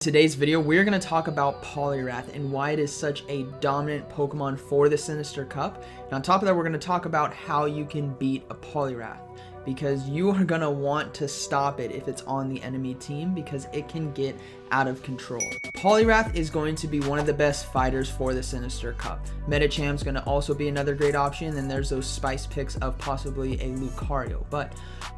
Today's video, we're going to talk about Poliwrath and why it is such a dominant Pokemon for the Sinister Cup. And on top of that, we're going to talk about how you can beat a Poliwrath, because you are going to want to stop it if it's on the enemy team, because it can get out of control. Poliwrath is going to be one of the best fighters for the Sinister Cup. Metacham's going to also be another great option, and there's those spice picks of possibly a Lucario. But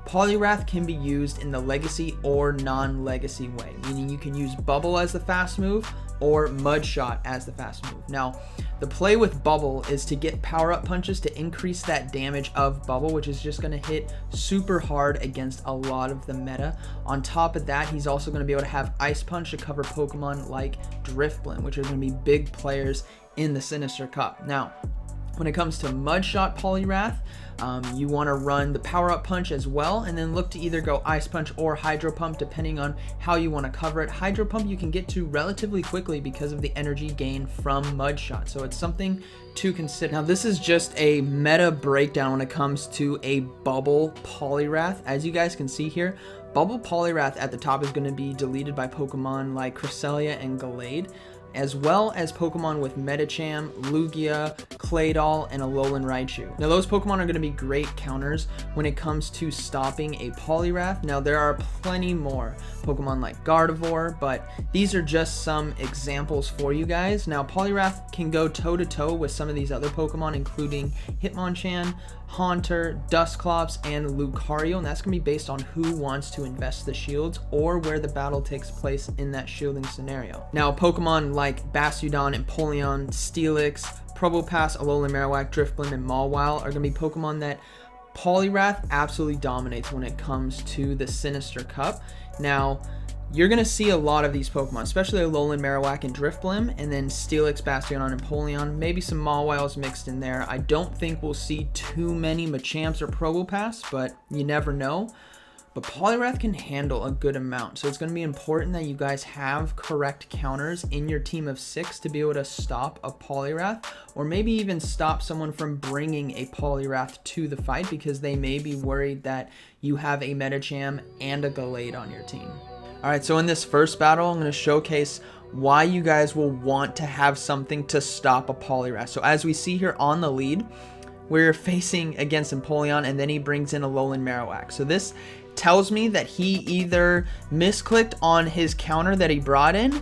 Poliwrath can be used in the legacy or non-legacy way, meaning you can use Bubble as the fast move or Mud Shot as the fast move. Now, the play with Bubble is to get power-up punches to increase that damage of Bubble, which is just going to hit super hard against a lot of the meta. On top of that, he's also going to be able to have Ice Punch to cover Pokemon like Drifblim, which are going to be big players in the Sinister Cup. Now, when it comes to Mud Shot Poliwrath, you want to run the Power-Up Punch as well, and then look to either go Ice Punch or Hydro Pump depending on how you want to cover it. Hydro Pump you can get to relatively quickly because of the energy gain from Mud Shot, so it's something to consider. Now, this is just a meta breakdown when it comes to a Bubble Poliwrath. As you guys can see here, Bubble Poliwrath at the top is going to be deleted by Pokemon like Cresselia and Gallade, as well as Pokemon with Metacham, Lugia, Claydol, and Alolan Raichu. Now, those Pokemon are going to be great counters when it comes to stopping a Poliwrath. Now, there are plenty more Pokemon like Gardevoir, but these are just some examples for you guys. Now, Poliwrath can go toe-to-toe with some of these other Pokemon, including Hitmonchan, Haunter, Dusclops, and Lucario, and that's going to be based on who wants to invest the shields or where the battle takes place in that shielding scenario. Now, Pokemon like Bastiodon, Empoleon, Steelix, Probopass, Alolan Marowak, Drifblim, and Mawile are going to be Pokemon that Poliwrath absolutely dominates when it comes to the Sinister Cup. Now, you're going to see a lot of these Pokemon, especially Alolan Marowak and Drifblim, and then Steelix, Bastiodon, and Empoleon. Maybe some Mawiles mixed in there. I don't think we'll see too many Machamps or Probopass, but you never know. But Poliwrath can handle a good amount, so it's going to be important that you guys have correct counters in your team of 6 to be able to stop a Poliwrath, or maybe even stop someone from bringing a Poliwrath to the fight because they may be worried that you have a Metacham and a Gallade on your team. Alright, so in this first battle, I'm going to showcase why you guys will want to have something to stop a Poliwrath. So as we see here on the lead, we're facing against Empoleon, and then he brings in Alolan Marowak. So this tells me that he either misclicked on his counter that he brought in,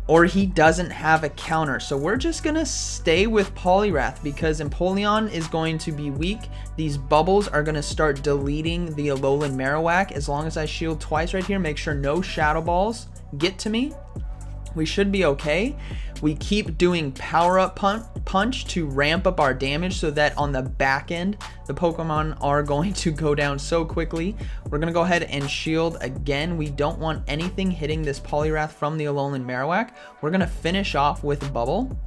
or he doesn't have a counter. So we're just going to stay with Poliwrath because Empoleon is going to be weak. These bubbles are going to start deleting the Alolan Marowak. As long as I shield twice right here, make sure no Shadow Balls get to me, we should be okay. We keep doing Power-Up Punch to ramp up our damage so that on the back end, the Pokemon are going to go down so quickly. We're going to go ahead and shield again. We don't want anything hitting this Poliwrath from the Alolan Marowak. We're going to finish off with Bubble.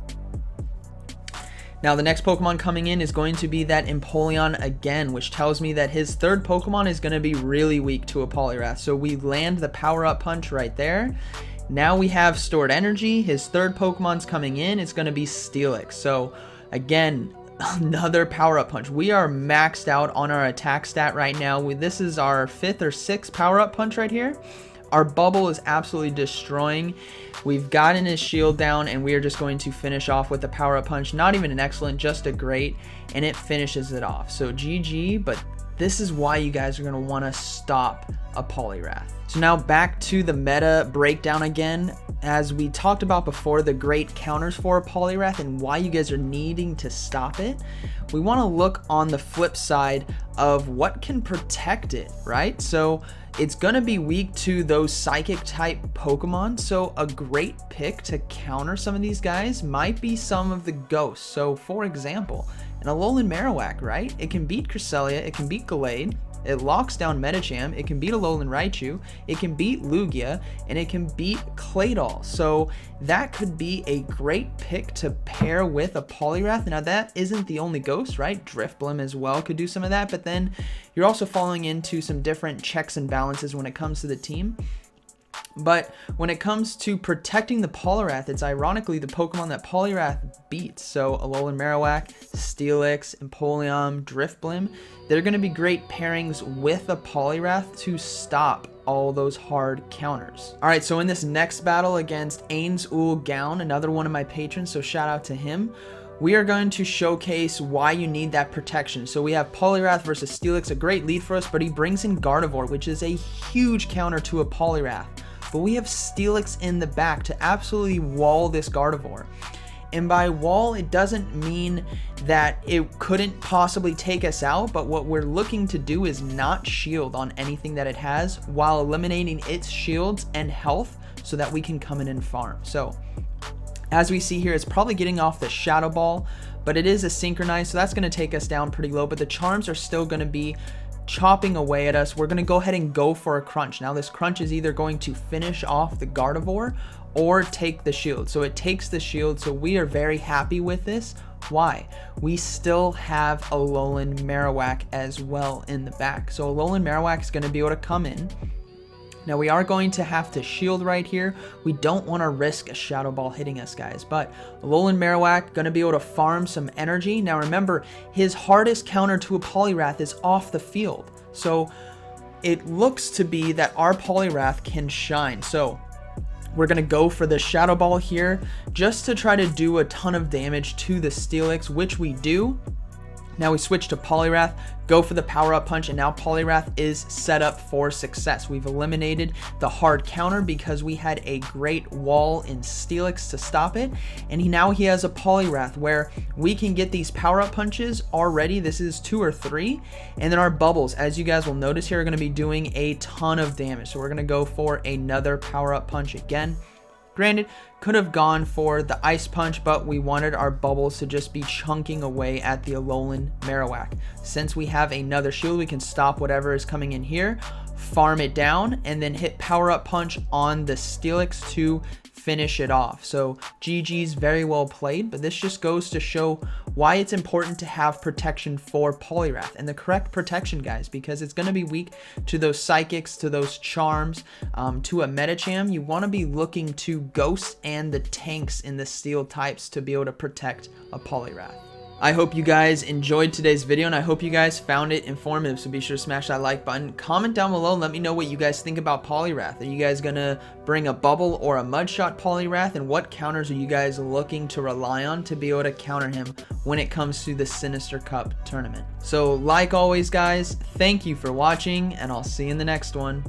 Now, the next Pokemon coming in is going to be that Empoleon again, which tells me that his third Pokemon is going to be really weak to a Poliwrath. So we land the Power-Up Punch right there. Now we have stored energy. His third Pokemon's coming in. It's going to be Steelix. So again, another Power-Up Punch. We are maxed out on our attack stat right now. This is our 5th or 6th Power-Up Punch right here. Our Bubble is absolutely destroying. We've gotten his shield down, and we are just going to finish off with a Power-Up Punch. Not even an excellent, just a great, and it finishes it off. So GG, but this is why you guys are going to want to stop a Poliwrath. So now back to the meta breakdown again. As we talked about before, the great counters for a Poliwrath and why you guys are needing to stop it, we want to look on the flip side of what can protect it, right? So it's going to be weak to those psychic type Pokemon, so a great pick to counter some of these guys might be some of the ghosts. So for example, an Alolan Marowak, right? It can beat Cresselia, it can beat Gallade, it locks down Metacham, it can beat Alolan Raichu, it can beat Lugia, and it can beat Claydol. So that could be a great pick to pair with a Poliwrath. Now that isn't the only ghost, right? Drifblim as well could do some of that, but then you're also falling into some different checks and balances when it comes to the team. But when it comes to protecting the Poliwrath, it's ironically the Pokemon that Poliwrath beats. So Alolan Marowak, Steelix, Empoleon, Drifblim, they're going to be great pairings with a Poliwrath to stop all those hard counters. All right, so in this next battle against Ains Ul Gown, another one of my patrons, so shout out to him, we are going to showcase why you need that protection. So we have Poliwrath versus Steelix, a great lead for us, but he brings in Gardevoir, which is a huge counter to a Poliwrath. But we have Steelix in the back to absolutely wall this Gardevoir. And by wall, it doesn't mean that it couldn't possibly take us out, but what we're looking to do is not shield on anything that it has while eliminating its shields and health so that we can come in and farm. So as we see here, it's probably getting off the Shadow Ball, but it is a synchronized, so that's going to take us down pretty low, but the charms are still going to be chopping away at us. We're going to go ahead and go for a crunch. Now this crunch is either going to finish off the Gardevoir or take the shield. So it takes the shield, so we are very happy with this. Why? We still have a Alolan Marowak as well in the back. So Alolan Marowak is going to be able to come in. Now we are going to have to shield right here. We don't want to risk a Shadow Ball hitting us, guys, but Alolan Marowak going to be able to farm some energy. Now remember, his hardest counter to a Poliwrath is off the field. So it looks to be that our Poliwrath can shine. So we're going to go for the Shadow Ball here just to try to do a ton of damage to the Steelix, which we do. Now we switch to Poliwrath, go for the Power Up Punch, and now Poliwrath is set up for success. We've eliminated the hard counter because we had a great wall in Steelix to stop it, and now he has a Poliwrath where we can get these Power Up Punches already. This is 2 or 3, and then our bubbles, as you guys will notice here, are going to be doing a ton of damage. So we're going to go for another Power Up Punch again. Granted, could have gone for the Ice Punch, but we wanted our bubbles to just be chunking away at the Alolan Marowak. Since we have another shield, we can stop whatever is coming in here, farm it down, and then hit Power Up Punch on the Steelix to finish it off. So GG's, very well played, but this just goes to show why it's important to have protection for Poliwrath, and the correct protection, guys, because it's going to be weak to those psychics, to those charms, to a Medicham. You want to be looking to Ghost and the tanks in the steel types to be able to protect a Poliwrath. I hope you guys enjoyed today's video, and I hope you guys found it informative, so be sure to smash that like button. Comment down below and let me know what you guys think about Poliwrath. Are you guys gonna bring a bubble or a mudshot Poliwrath, and what counters are you guys looking to rely on to be able to counter him when it comes to the Sinister Cup tournament? So like always, guys, thank you for watching, and I'll see you in the next one.